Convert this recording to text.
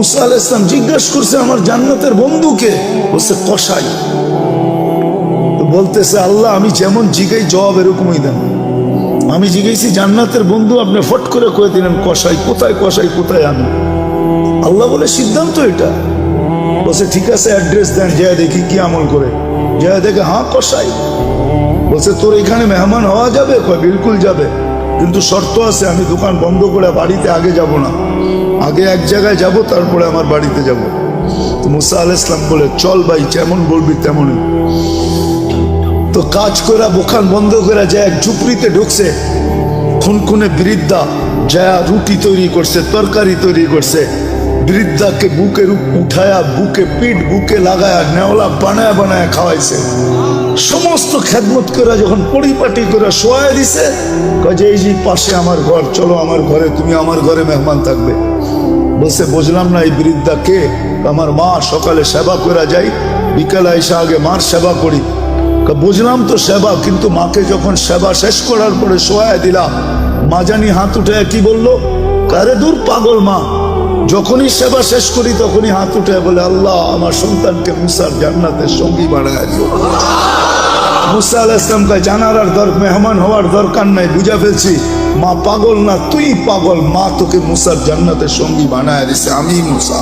মুসা আলাইহিস সালাম জিজ্ঞাসা করছে আমার জান্নাতের বন্ধুকে, বলছে কসাই। তো বলতেছে আল্লাহ আমি যেমন জিগাই জবাব এরকমই দেন। আমি জিজ্ঞেসি জান্নাতের বন্ধু, আপনি ফট করে কয়ে দিলেন কসাই। কোথায় কসাই, কোথায় আমি? আল্লাহ বলে সিদ্ধান্ত এটা। বলছে ঠিক আছে অ্যাড্রেস দেন, যা দেখি কি আমল করে। যা দেখে হ্যাঁ কসাই। বলছে তোর এখানে মেহমান হওয়া যাবে? কয় বিলকুল যাবে, কিন্তু শর্ত আছে, আমি দোকান বন্ধ করে বাড়িতে আগে যাব না, আগে এক জায়গায় যাব তারপরে আমার বাড়িতে যাব। তো মুসা আলাইহিস সালাম বলে চল ভাই, যেমন বলবি তেমনই। তো কাজ করে দোকান বন্ধ করে যায় এক ঝুপড়িতে ঢুকছে। খুনখুনে বৃদ্ধা যা রুটি তৈরি করছে, তরকারি তৈরি করছে। বৃদ্ধাকে বুকে উঠায়া, বুকে পিঠ বুকে লাগায়া নেওলা বানায় বানায় খাওয়াইছে। সমস্ত খেদমত করে যখন পরিপাটি করে শোয়াই দিছে, কাজে এই যে পাশে আমার ঘর, চলো আমার ঘরে, তুমি আমার ঘরে মেহমান থাকবে। বলছে বুঝলাম না এই বৃদ্ধা কে? আমার মা, সকালে সেবা করে যাই, বিকালে এসে আগে মার সেবা করি। বুঝলাম তো সেবা, কিন্তু মাকে যখন সেবা শেষ করার পরে শোয়া দিলাম, মা জানি হাত উঠে কি বললো, আরে দূর পাগল মা, যখনই সেবা শেষ করি তখনই হাত উঠে বলে আল্লাহ আমার সন্তানকে মুসার জান্নাতের সঙ্গী বানায় দিও। মুসা আলাইহিস সালাম কয় জানার আর মেহমান হওয়ার দরকার নাই, বুঝা ফেলছি মা পাগল না, তুই পাগল। মা তোকে মুসার জান্নাতের সঙ্গী বানায় দিছে, আমি মুসা।